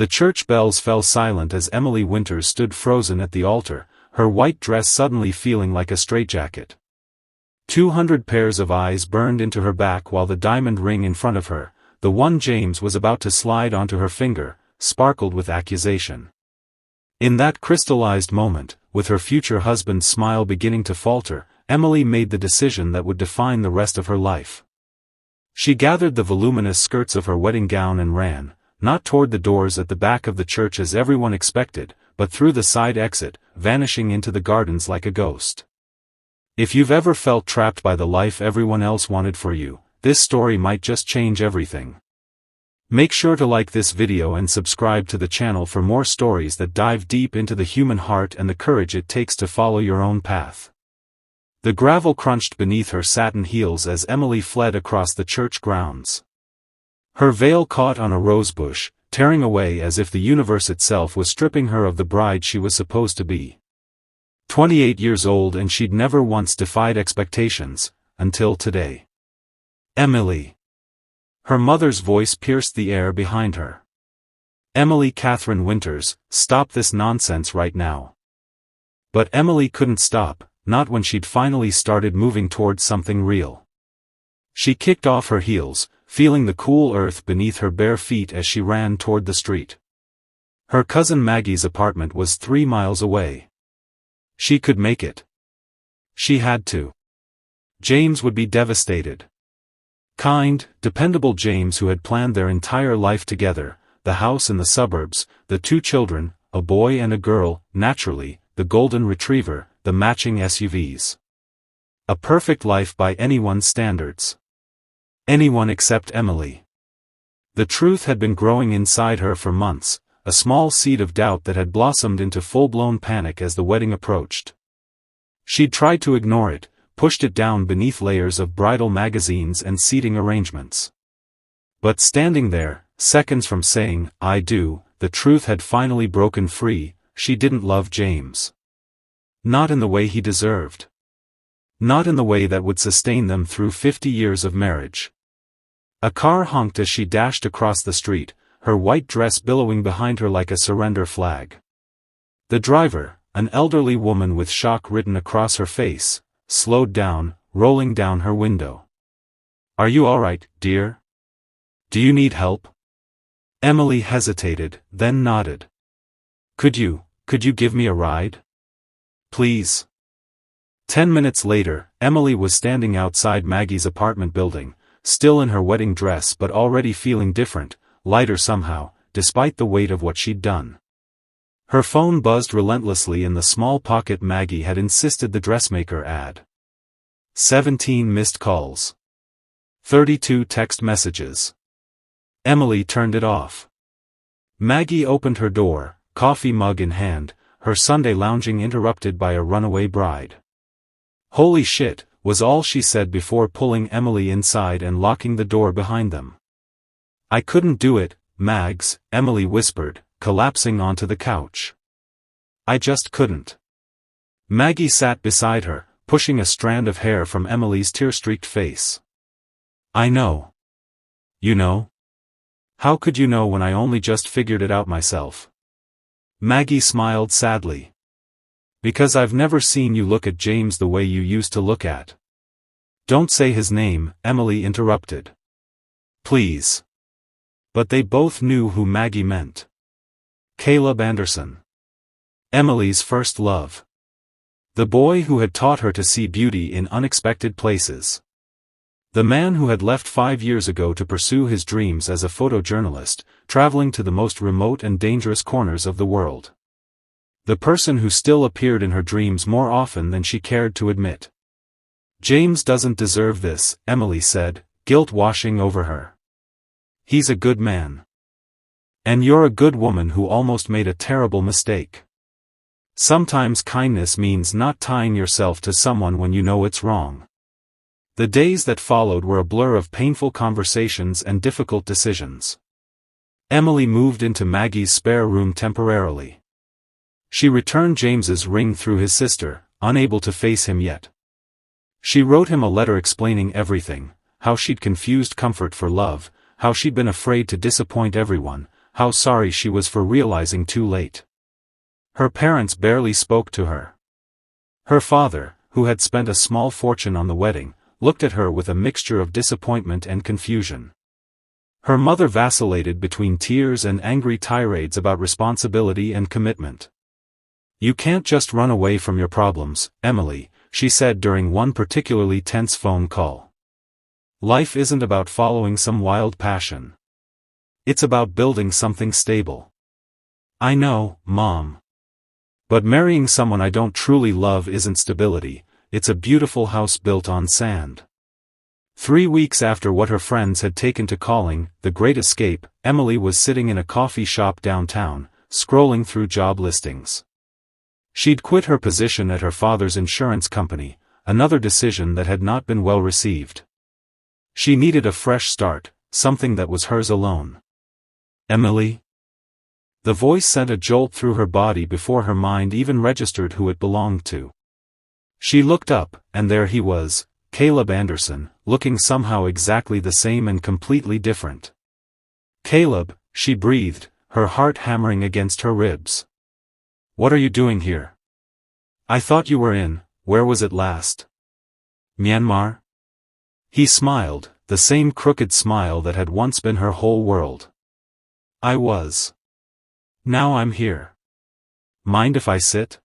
The church bells fell silent as Emily Winters stood frozen at the altar, her white dress suddenly feeling like a straitjacket. 200 pairs of eyes burned into her back while the diamond ring in front of her, the one James was about to slide onto her finger, sparkled with accusation. In that crystallized moment, with her future husband's smile beginning to falter, Emily made the decision that would define the rest of her life. She gathered the voluminous skirts of her wedding gown and ran, not toward the doors at the back of the church as everyone expected, but through the side exit, vanishing into the gardens like a ghost. If you've ever felt trapped by the life everyone else wanted for you, this story might just change everything. Make sure to like this video and subscribe to the channel for more stories that dive deep into the human heart and the courage it takes to follow your own path. The gravel crunched beneath her satin heels as Emily fled across the church grounds. Her veil caught on a rosebush, tearing away as if the universe itself was stripping her of the bride she was supposed to be. 28 years old and she'd never once defied expectations, until today. Emily. Her mother's voice pierced the air behind her. Emily Catherine Winters, stop this nonsense right now. But Emily couldn't stop, not when she'd finally started moving towards something real. She kicked off her heels, feeling the cool earth beneath her bare feet as she ran toward the street. Her cousin Maggie's apartment was 3 miles away. She could make it. She had to. James would be devastated. Kind, dependable James who had planned their entire life together, the house in the suburbs, the 2 children, a boy and a girl, naturally, the golden retriever, the matching SUVs. A perfect life by anyone's standards. Anyone except Emily. The truth had been growing inside her for months, a small seed of doubt that had blossomed into full-blown panic as the wedding approached. She'd tried to ignore it, pushed it down beneath layers of bridal magazines and seating arrangements. But standing there, seconds from saying, "I do," the truth had finally broken free. She didn't love James. Not in the way he deserved. Not in the way that would sustain them through 50 years of marriage. A car honked as she dashed across the street, her white dress billowing behind her like a surrender flag. The driver, an elderly woman with shock written across her face, slowed down, rolling down her window. "Are you all right, dear? Do you need help?" Emily hesitated, then nodded. Could you give me a ride? Please." 10 minutes later, Emily was standing outside Maggie's apartment building, still in her wedding dress but already feeling different, lighter somehow, despite the weight of what she'd done. Her phone buzzed relentlessly in the small pocket Maggie had insisted the dressmaker add. 17 missed calls. 32 text messages. Emily turned it off. Maggie opened her door, coffee mug in hand, her Sunday lounging interrupted by a runaway bride. "Holy shit," was all she said before pulling Emily inside and locking the door behind them. "I couldn't do it, Mags," Emily whispered, collapsing onto the couch. "I just couldn't." Maggie sat beside her, pushing a strand of hair from Emily's tear-streaked face. "I know. You know? How could you know when I only just figured it out myself?" Maggie smiled sadly. "Because I've never seen you look at James the way you used to look at." "Don't say his name," Emily interrupted. "Please." But they both knew who Maggie meant. Caleb Anderson. Emily's first love. The boy who had taught her to see beauty in unexpected places. The man who had left 5 years ago to pursue his dreams as a photojournalist, traveling to the most remote and dangerous corners of the world. The person who still appeared in her dreams more often than she cared to admit. "James doesn't deserve this," Emily said, guilt washing over her. "He's a good man. And you're a good woman who almost made a terrible mistake. Sometimes kindness means not tying yourself to someone when you know it's wrong." The days that followed were a blur of painful conversations and difficult decisions. Emily moved into Maggie's spare room temporarily. She returned James's ring through his sister, unable to face him yet. She wrote him a letter explaining everything, how she'd confused comfort for love, how she'd been afraid to disappoint everyone, how sorry she was for realizing too late. Her parents barely spoke to her. Her father, who had spent a small fortune on the wedding, looked at her with a mixture of disappointment and confusion. Her mother vacillated between tears and angry tirades about responsibility and commitment. "You can't just run away from your problems, Emily," she said during one particularly tense phone call. "Life isn't about following some wild passion. It's about building something stable." "I know, Mom. But marrying someone I don't truly love isn't stability, it's a beautiful house built on sand." 3 weeks after what her friends had taken to calling the Great Escape, Emily was sitting in a coffee shop downtown, scrolling through job listings. She'd quit her position at her father's insurance company, another decision that had not been well received. She needed a fresh start, something that was hers alone. "Emily?" The voice sent a jolt through her body before her mind even registered who it belonged to. She looked up, and there he was, Caleb Anderson, looking somehow exactly the same and completely different. "Caleb," she breathed, her heart hammering against her ribs. "What are you doing here? I thought you were in, where was it last? Myanmar?" He smiled, the same crooked smile that had once been her whole world. "I was. Now I'm here. Mind if I sit?"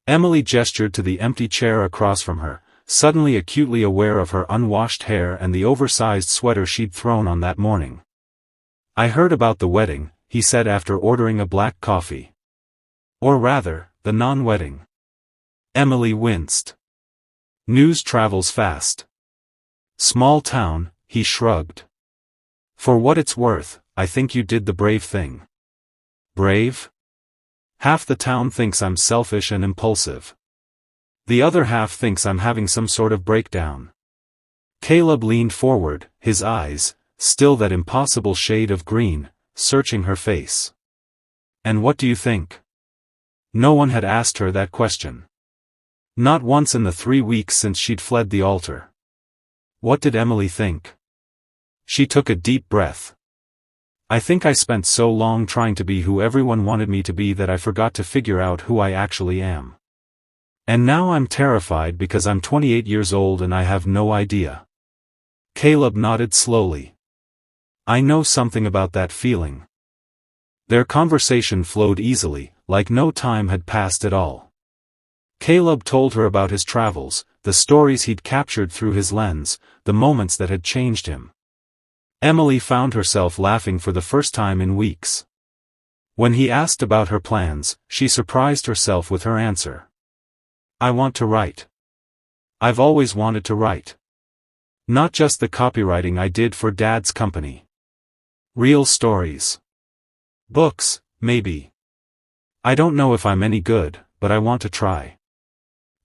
Emily gestured to the empty chair across from her, suddenly acutely aware of her unwashed hair and the oversized sweater she'd thrown on that morning. "I heard about the wedding," he said after ordering a black coffee. "Or rather, the non-wedding." Emily winced. "News travels fast." "Small town," he shrugged. "For what it's worth, I think you did the brave thing." "Brave? Half the town thinks I'm selfish and impulsive. The other half thinks I'm having some sort of breakdown." Caleb leaned forward, his eyes, still that impossible shade of green, searching her face. "And what do you think?" No one had asked her that question. Not once in the 3 weeks since she'd fled the altar. What did Emily think? She took a deep breath. "I think I spent so long trying to be who everyone wanted me to be that I forgot to figure out who I actually am. And now I'm terrified because I'm 28 years old and I have no idea." Caleb nodded slowly. "I know something about that feeling." Their conversation flowed easily, like no time had passed at all. Caleb told her about his travels, the stories he'd captured through his lens, the moments that had changed him. Emily found herself laughing for the first time in weeks. When he asked about her plans, she surprised herself with her answer. "I want to write. I've always wanted to write. Not just the copywriting I did for Dad's company. Real stories. Books, maybe. I don't know if I'm any good, but I want to try."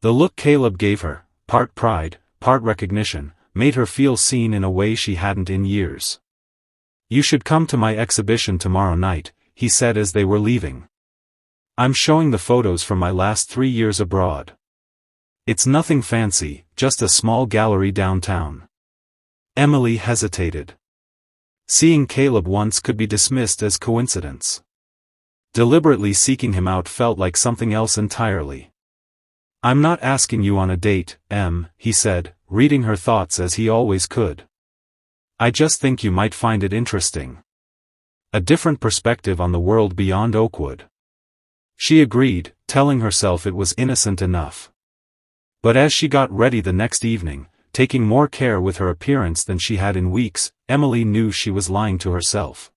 The look Caleb gave her, part pride, part recognition, made her feel seen in a way she hadn't in years. "You should come to my exhibition tomorrow night," he said as they were leaving. "I'm showing the photos from my last 3 years abroad. It's nothing fancy, just a small gallery downtown." Emily hesitated. Seeing Caleb once could be dismissed as coincidence. Deliberately seeking him out felt like something else entirely. "I'm not asking you on a date, Em," he said, reading her thoughts as he always could. "I just think you might find it interesting. A different perspective on the world beyond Oakwood." She agreed, telling herself it was innocent enough. But as she got ready the next evening, taking more care with her appearance than she had in weeks, Emily knew she was lying to herself.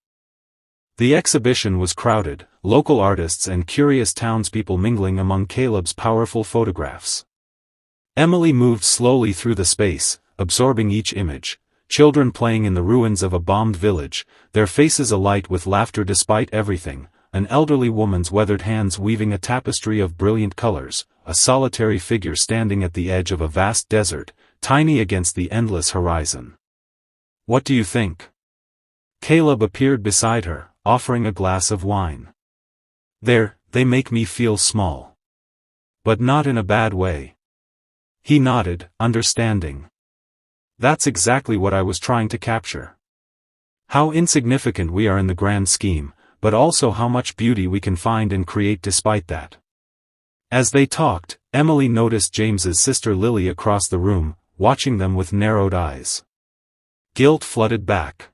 The exhibition was crowded, local artists and curious townspeople mingling among Caleb's powerful photographs. Emily moved slowly through the space, absorbing each image. Children playing in the ruins of a bombed village, their faces alight with laughter despite everything, an elderly woman's weathered hands weaving a tapestry of brilliant colors, a solitary figure standing at the edge of a vast desert, tiny against the endless horizon. "What do you think?" Caleb appeared beside her, offering a glass of wine. They make me feel small. But not in a bad way." He nodded, understanding. "That's exactly what I was trying to capture. How insignificant we are in the grand scheme, but also how much beauty we can find and create despite that. As they talked, Emily noticed James's sister Lily across the room, watching them with narrowed eyes. Guilt flooded back.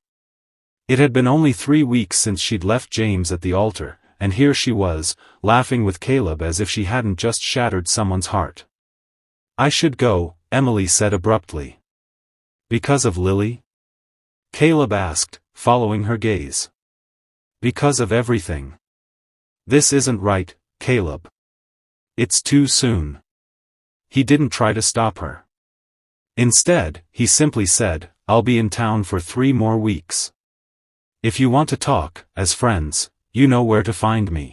It had been only 3 weeks since she'd left James at the altar, and here she was, laughing with Caleb as if she hadn't just shattered someone's heart. "I should go," Emily said abruptly. "Because of Lily?" Caleb asked, following her gaze. "Because of everything. This isn't right, Caleb. It's too soon." He didn't try to stop her. Instead, he simply said, "I'll be in town for 3 more weeks. If you want to talk, as friends, you know where to find me."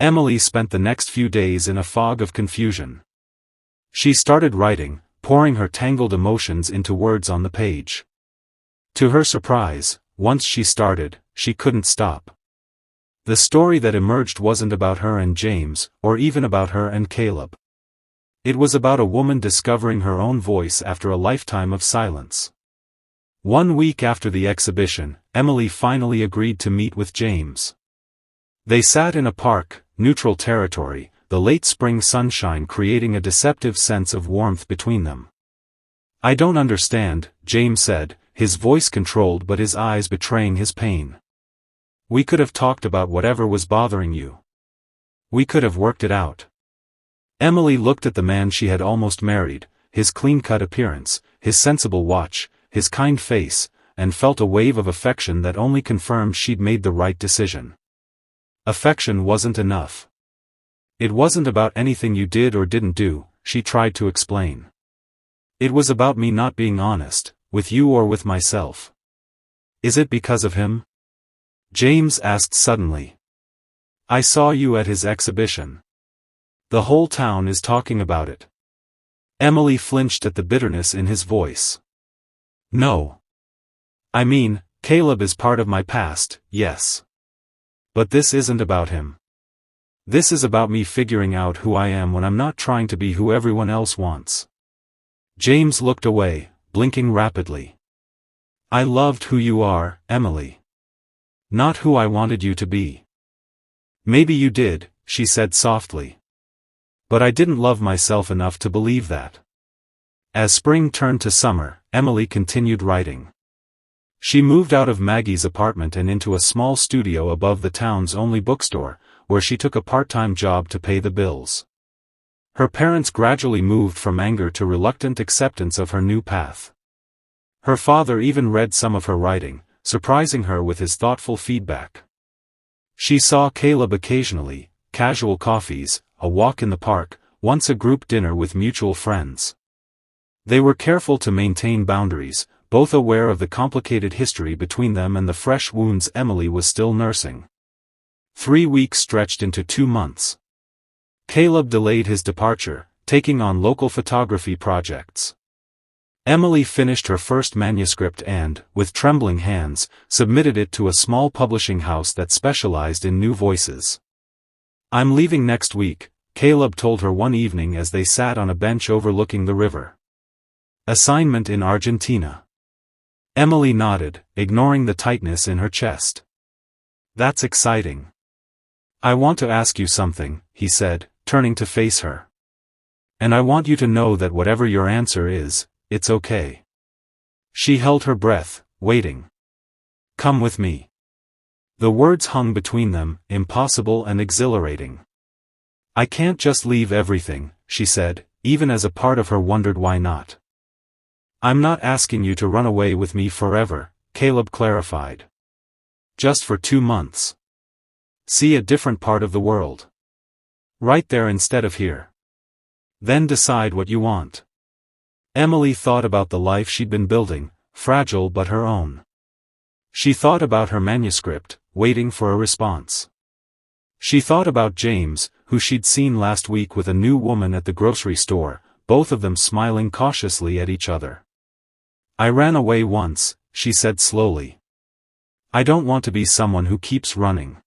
Emily spent the next few days in a fog of confusion. She started writing, pouring her tangled emotions into words on the page. To her surprise, once she started, she couldn't stop. The story that emerged wasn't about her and James, or even about her and Caleb. It was about a woman discovering her own voice after a lifetime of silence. 1 week after the exhibition, Emily finally agreed to meet with James. They sat in a park, neutral territory, the late spring sunshine creating a deceptive sense of warmth between them. "I don't understand," James said, his voice controlled but his eyes betraying his pain. "We could have talked about whatever was bothering you. We could have worked it out." Emily looked at the man she had almost married, his clean-cut appearance, his sensible watch, his kind face, and felt a wave of affection that only confirmed she'd made the right decision. Affection wasn't enough. "It wasn't about anything you did or didn't do," she tried to explain. "It was about me not being honest, with you or with myself." "Is it because of him?" James asked suddenly. "I saw you at his exhibition. The whole town is talking about it." Emily flinched at the bitterness in his voice. "No. I mean, Caleb is part of my past, yes. But this isn't about him. This is about me figuring out who I am when I'm not trying to be who everyone else wants." James looked away, blinking rapidly. "I loved who you are, Emily. Not who I wanted you to be." "Maybe you did," she said softly. "But I didn't love myself enough to believe that." As spring turned to summer, Emily continued writing. She moved out of Maggie's apartment and into a small studio above the town's only bookstore, where she took a part-time job to pay the bills. Her parents gradually moved from anger to reluctant acceptance of her new path. Her father even read some of her writing, surprising her with his thoughtful feedback. She saw Caleb occasionally, casual coffees, a walk in the park, once a group dinner with mutual friends. They were careful to maintain boundaries, both aware of the complicated history between them and the fresh wounds Emily was still nursing. 3 weeks stretched into 2 months. Caleb delayed his departure, taking on local photography projects. Emily finished her first manuscript and, with trembling hands, submitted it to a small publishing house that specialized in new voices. "I'm leaving next week," Caleb told her one evening as they sat on a bench overlooking the river. "Assignment in Argentina." Emily nodded, ignoring the tightness in her chest. "That's exciting." "I want to ask you something," he said, turning to face her. "And I want you to know that whatever your answer is, it's okay." She held her breath, waiting. "Come with me." The words hung between them, impossible and exhilarating. "I can't just leave everything," she said, even as a part of her wondered why not. "I'm not asking you to run away with me forever," Caleb clarified. "Just for 2 months. See a different part of the world. Right there instead of here. Then decide what you want." Emily thought about the life she'd been building, fragile but her own. She thought about her manuscript, waiting for a response. She thought about James, who she'd seen last week with a new woman at the grocery store, both of them smiling cautiously at each other. "I ran away once," she said slowly. "I don't want to be someone who keeps running."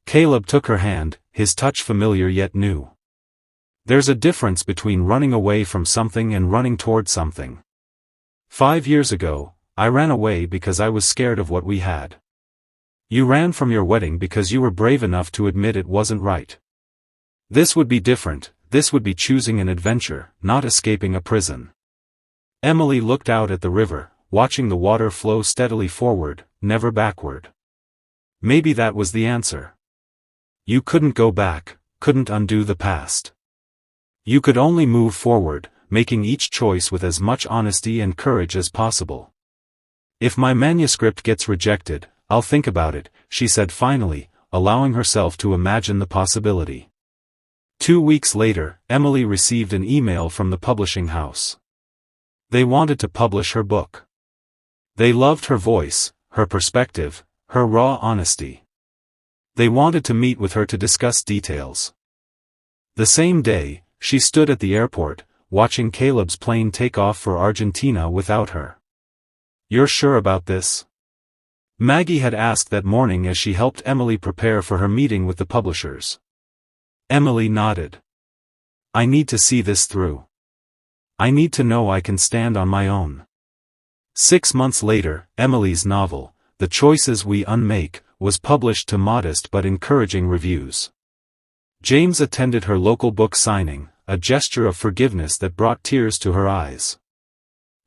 Caleb took her hand, his touch familiar yet new. "There's a difference between running away from something and running toward something. 5 years ago, I ran away because I was scared of what we had. You ran from your wedding because you were brave enough to admit it wasn't right. This would be different, this would be choosing an adventure, not escaping a prison. Emily looked out at the river, watching the water flow steadily forward, never backward. Maybe that was the answer. You couldn't go back, couldn't undo the past. You could only move forward, making each choice with as much honesty and courage as possible. If my manuscript gets rejected, I'll think about it, she said finally, allowing herself to imagine the possibility. 2 weeks later, Emily received an email from the publishing house. They wanted to publish her book. They loved her voice, her perspective, her raw honesty. They wanted to meet with her to discuss details. The same day, she stood at the airport, watching Caleb's plane take off for Argentina without her. "You're sure about this?" Maggie had asked that morning as she helped Emily prepare for her meeting with the publishers. Emily nodded. "I need to see this through. I need to know I can stand on my own." 6 months later, Emily's novel, The Choices We Unmake, was published to modest but encouraging reviews. James attended her local book signing, a gesture of forgiveness that brought tears to her eyes.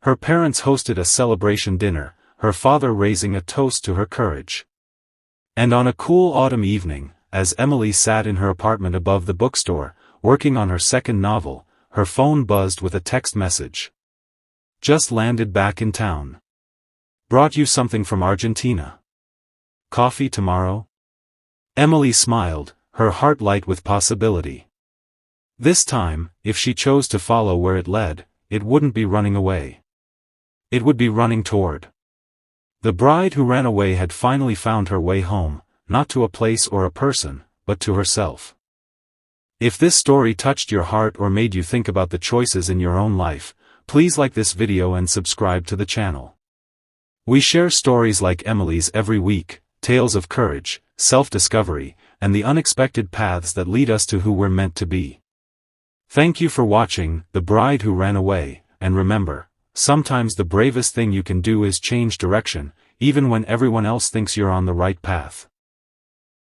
Her parents hosted a celebration dinner, her father raising a toast to her courage. And on a cool autumn evening, as Emily sat in her apartment above the bookstore, working on her second novel, her phone buzzed with a text message. "Just landed back in town. Brought you something from Argentina. Coffee tomorrow?" Emily smiled, her heart light with possibility. This time, if she chose to follow where it led, it wouldn't be running away. It would be running toward. The bride who ran away had finally found her way home, not to a place or a person, but to herself. If this story touched your heart or made you think about the choices in your own life, please like this video and subscribe to the channel. We share stories like Emily's every week, tales of courage, self-discovery, and the unexpected paths that lead us to who we're meant to be. Thank you for watching The Bride Who Ran Away, and remember, sometimes the bravest thing you can do is change direction, even when everyone else thinks you're on the right path.